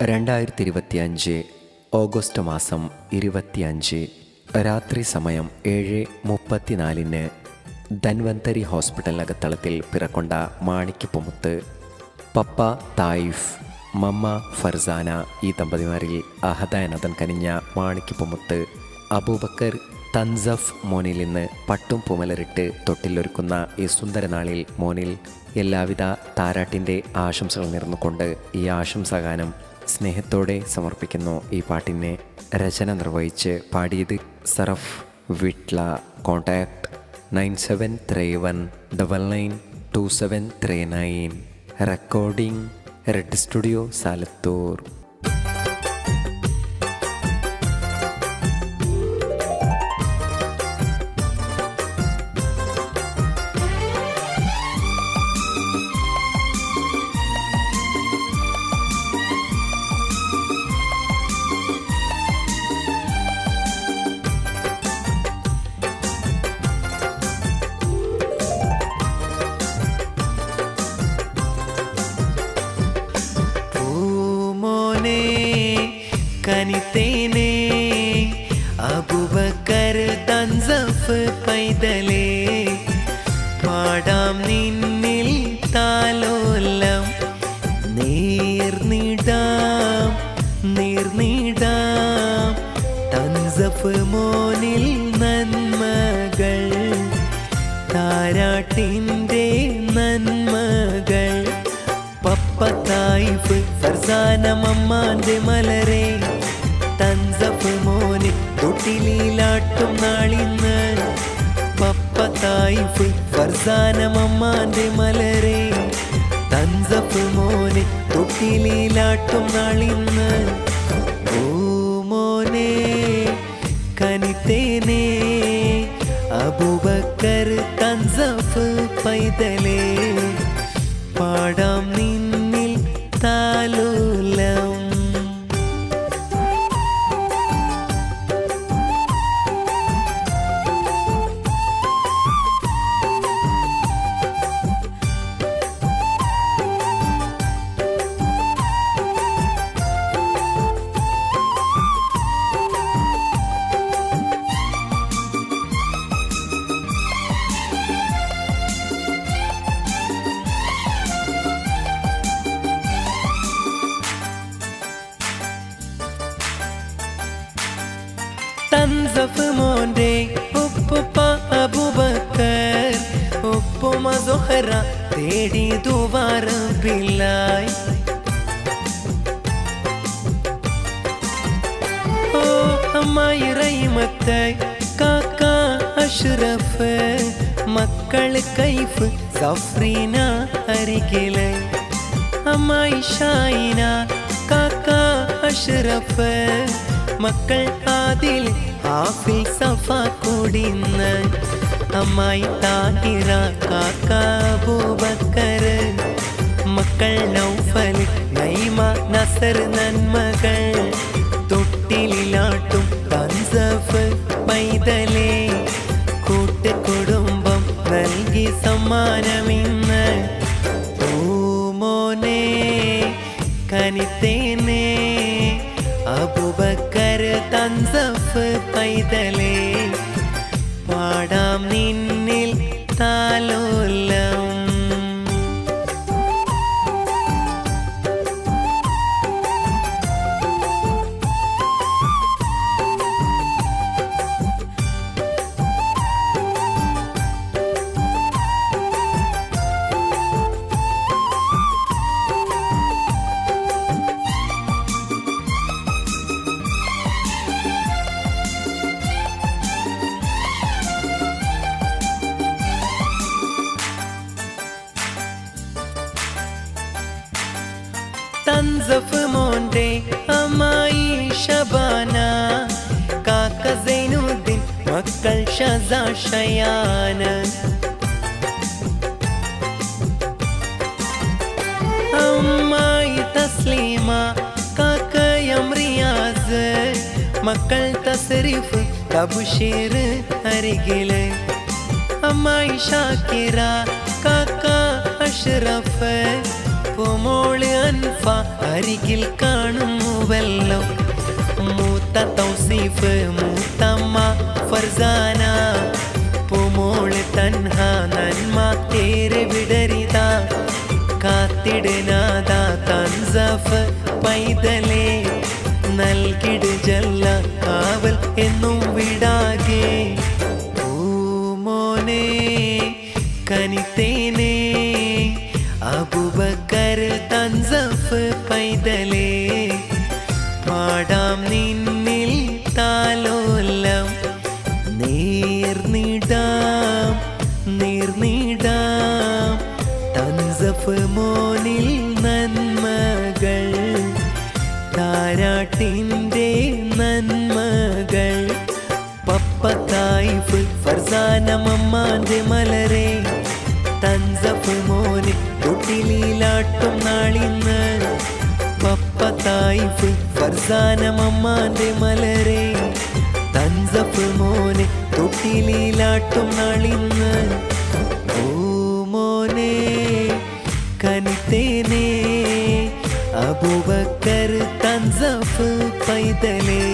2025 August മാസം 25 രാത്രി സമയം 7:34 ധൻവന്തരി ഹോസ്പിറ്റലിനകത്തളത്തിൽ പിറക്കൊണ്ട മാണിക്യപ്പുമുത്ത് പപ്പ തായിഫ്, മമ്മ ഫർസാന ഈ ദമ്പതിമാരിൽ അഹദായനതൻ കനിഞ്ഞ മാണിക്യപ്പുമുത്ത് അബൂബക്കർ തൻസഫ് മോനിൽ നിന്ന് പട്ടും പൂമലരിട്ട് തൊട്ടിലൊരുക്കുന്ന ഈ സുന്ദരനാളിൽ മോനിൽ എല്ലാവിധ താരാട്ടിൻ്റെ ആശംസകൾ നേർന്നുകൊണ്ട് ഈ ആശംസാഗാനം സ്നേഹത്തോടെ സമർപ്പിക്കുന്നു. ഈ പാട്ടിനെ രചന നിർവഹിച്ച് പാടിയത് Saraf Vitla. Contact 9731992739. Recording red studio Salathur. കനിത്തേനെ അബൂബക്കർ തൻസഫ് പൈതലേ, പാടാം നിന്നിൽ താലോലം നീർന്നിടാം തൻസഫ് മോനിൽ നന്മകൾ, താരാട്ടിൻ്റെ നന്മകൾ. പപ്പ തായിഫ് ഫർസാന മമ്മാന്റെ മലരെ, തൻസഫ് മോന് തൊട്ടിലാട്ടും നാളിന്ന്. പപ്പ തായിഫ് ഫർസാന മമ്മാന്റെ മലരെ, തൻസഫ് മോന് തൊട്ടിലാട്ടും നാളിന്ന്. ഓ മോനെ കനിത്തേനെ അബൂബക്കർ തൻസഫ് പൈതലേ, പാടാം നിന്നിൽ താലോലം. തൻസഫ് മോന്റെ ഉപ്പുപ്പ അബൂബക്കർ, ഉപ്പുമ സുഹറ തേടി ദുവാറബിലായി. ഓ അമ്മായി റഹിമത്ത്, കാക്ക അഷ്റഫ്, മക്കൾ കൈഫ് സഫ്രീന അരികിലെ. അമ്മായി ഷായിന, കാക്ക അഷ്റഫ്, മക്കൾ ആദിൽ ഹാഫിൽ സഫ കൂടിന്ന്. അമ്മായി താഹിറ, കാക്ക അബൂബക്കർ, മക്കൾ നൗഫൽ നൈമ നസർ നന്മകൾ. തൊട്ടിലാട്ടും തൻസഫ് പൈതലേ, കൂട്ടുകുടുംബം നൽകി സമ്മാനമിന്ന്. ഓ മോനെ കനിത്തേനെ അബൂബക്കർ തൻസഫ് പൈതലേ, പാടാം നിന്നിൽ താലോലം. തൻസഫ് മോന്റെ അമ്മായി ഷബാന, കാക്ക സൈനുദ്ദീൻ, മക്കൾ ഷസ ഷയാന. അമ്മായി തസ്ലീമ, കാക്ക യംറിയാസ്, മക്കൾ തസ്രീഫ് തബുഷീർ അരികില്. അമ്മായി ഷാക്കിറ, കാക്ക അഷ്റഫ്, പൂമോള് അൻഫ അരികിൽ കാണുന്നുവല്ലോ. മൂത്ത തൗസീഫ് മൂത്തമ്മ ഫർസാന, പൂമോള് തൻഹ നന്മ ഏറെ വിടരിത. കാത്തിടുനാഥ തൻസഫ് പൈതലേ, നൽകിട് ജല്ല കാവൽ എന്നും വിടാകെ. പൂമോനെ കനിത്തേനെ അബൂബക്കർ തൻസഫ് പൈതലേ, പാടാം നിന്നിൽ താലോലം. നീർന്നിടാം തൻസഫ് മോനിൽ നന്മകൾ, താരാട്ടിൻ്റെ നന്മകൾ. പപ്പ തായിഫ് ഫർസാന മമ്മാന്റെ മലരെ, തൻസഫ് മോന് തൊട്ടിലാട്ടും നാളിന്ന്. പപ്പ തായിഫ് ഫർസാന മമ്മാന്റെ മലരെ, തൻസഫ് മോന് തൊട്ടിലാട്ടും നാളിന്ന്. ഓ മോനെ കനിത്തേനെ അബൂബക്കർ തൻസഫ് പൈതലേ.